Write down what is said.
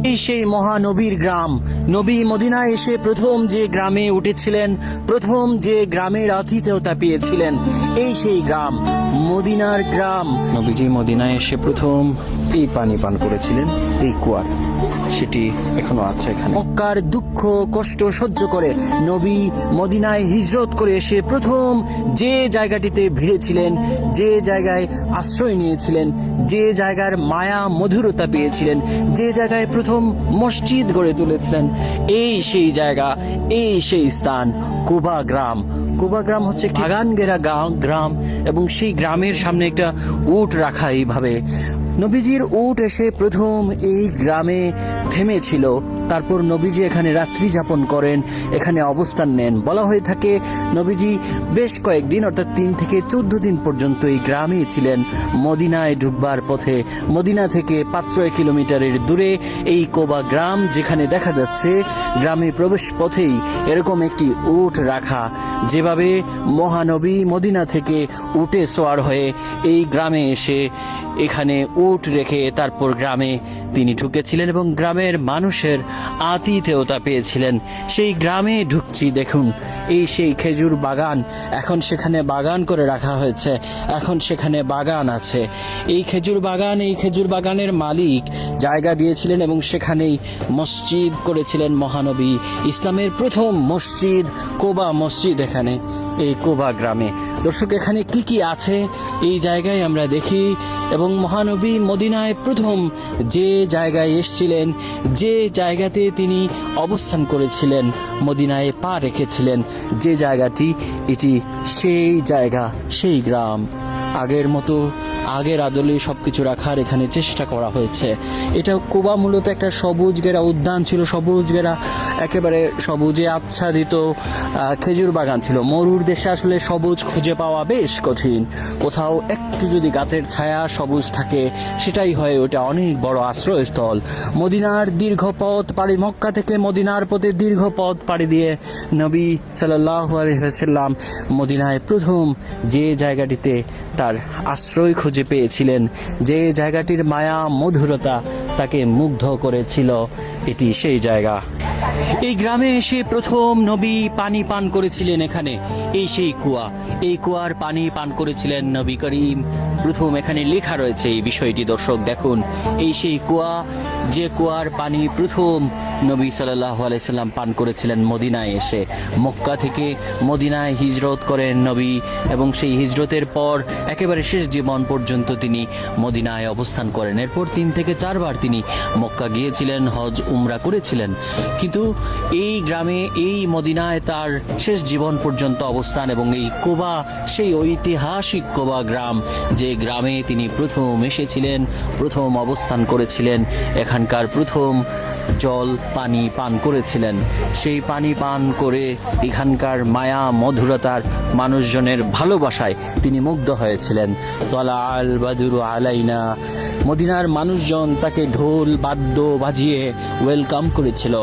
এই সেই মহানবীর গ্রাম। নবী মদিনায় এসে প্রথম যে গ্রামে উঠেছিলেন, প্রথম যে গ্রামের আতিথেয়তা পেয়েছিলেন, এই সেই গ্রাম, মদিনার গ্রাম। নবীজি মদিনায় এসে প্রথম এই পানি পান করেছিলেন, এই কুয়ার, সেটি এখনো আছে এখানে। মক্কার দুঃখ কষ্ট সহ্য করে নবী মদিনায় হিজরত করে এসে প্রথম যে জায়গাটিতে ভিড়েছিলেন, যে জায়গায় আশ্রয় নিয়েছিলেন, যে জায়গার মায়া মধুরতা পেয়েছিলেন, যে জায়গায় প্রথম মসজিদ গড়ে তুলেছিলেন, এই সেই জায়গা, এই সেই স্থান, কুবা গ্রাম। কুবা গ্রাম হচ্ছে একটি বাগান ঘেরা গ্রাম, এবং সেই গ্রামের সামনে একটা উট রাখা। এইভাবে নবীজির উট এসে প্রথম এই গ্রামে থেমেছিল। তারপর নবীজি এখানে রাত্রি যাপন করেন, এখানে অবস্থান নেন। বলা হয়ে থাকে নবীজি বেশ কয়েকদিন, অর্থাৎ 3 থেকে 14 দিন পর্যন্ত এই গ্রামেই ছিলেন। মদিনায় ঢুকবার পথে, মদিনা থেকে 5-6 কিলোমিটারের দূরে এই কোবা গ্রাম, যেখানে দেখা যাচ্ছে গ্রামে প্রবেশ পথেই এরকম একটি উট রাখা। যেভাবে মহানবী মদিনা থেকে উটে সওয়ার হয়ে এই গ্রামে এসে এখানে উট রেখে তারপর গ্রামে তিনি ঢুকেছিলেন এবং গ্রামের মানুষের আতিথেয়তা পেয়েছিলেন। সেই গ্রামে ঢুকছি, দেখুন এই সেই খেজুর বাগান। এখন সেখানে বাগান করে রাখা হয়েছে, এখন সেখানে বাগান আছে। এই খেজুর বাগানের মালিক জায়গা দিয়েছিলেন এবং সেখানেই মসজিদ করেছিলেন মহানবী। ইসলামের প্রথম মসজিদ, কোবা মসজিদ, এখানে এই কোবা গ্রামে। দর্শক, এখানে কি কি আছে এই জায়গায় আমরা দেখি। এবং মহানবী মদিনায় প্রথম যে জায়গায় এসেছিলেন, যে জায়গাতে তিনি অবস্থান করেছিলেন, মদিনায় পা রেখেছিলেন, যে জায়গাটি, এটি সেই জায়গা, সেই গ্রাম। আগের মতো, আগের আদলে সবকিছু রাখার এখানে চেষ্টা করা হয়েছে। এটা কুবা মূলত একটা সবুজ ঘেরা উদ্যান ছিল, সবুজ ঘেরা একেবারে সবুজে আচ্ছাদিত খেজুর বাগান ছিল। মরুর দেশে আসলে সবুজ খুঁজে পাওয়া বেশ কঠিন। কোথাও একটু যদি গাছের ছায়া সবুজ থাকে, সেটাই হয় ওটা অনেক বড় আশ্রয়স্থল। মদিনার দীর্ঘ পথ পাড়ি, মক্কা থেকে মদিনার পথে দীর্ঘ পথ পাড়ি দিয়ে নবী সাল্লাল্লাহু আলাইহি ওয়াসাল্লাম মদিনায় প্রথম যে জায়গাটিতে তার আশ্রয় খুঁজে পেয়েছিলেন, যে জায়গাটির মায়া মধুরতা তাকে মুগ্ধ করেছিল, এটি সেই জায়গা। এই গ্রামে এসে প্রথম নবী পানি পান করেছিলেন এখানে, এই সেই কুয়া। এই কুয়ার পানি পান করেছিলেন নবী করিম প্রথম। এখানে লেখা রয়েছে এই বিষয়টি। দর্শক দেখুন, এই সেই কুয়া, যে কুয়ার পানি প্রথম নবী সাল্লাল্লাহু আলাইহি সাল্লাম পান করেছিলেন মদিনায় এসে। মক্কা থেকে মদিনায় হিজরত করেন নবী, এবং সেই হিজরতের পর একেবারে শেষ জীবন পর্যন্ত তিনি মদিনায় অবস্থান করেন। এরপর 3 থেকে 4 বার তিনি মক্কা গিয়েছিলেন, হজ উমরা করেছিলেন। কিন্তু এই গ্রামে, এই মদিনায় তার শেষ জীবন পর্যন্ত অবস্থান। এবং এই কোবা, সেই ঐতিহাসিক কোবা গ্রাম, যে গ্রামে তিনি প্রথম এসেছিলেন, প্রথম অবস্থান করেছিলেন, এখানকার প্রথম জল পানি পান করেছিলেন। সেই পানি পান করে এখানকার মায়া মধুরতার, মানুষজনের ভালোবাসায় তিনি মুগ্ধ হয়েছিলেন। তলা আল বাদুরু আলাইনা, মদিনার মানুষজন তাকে ঢোল বাদ্য বাজিয়ে ওয়েলকাম করেছিল।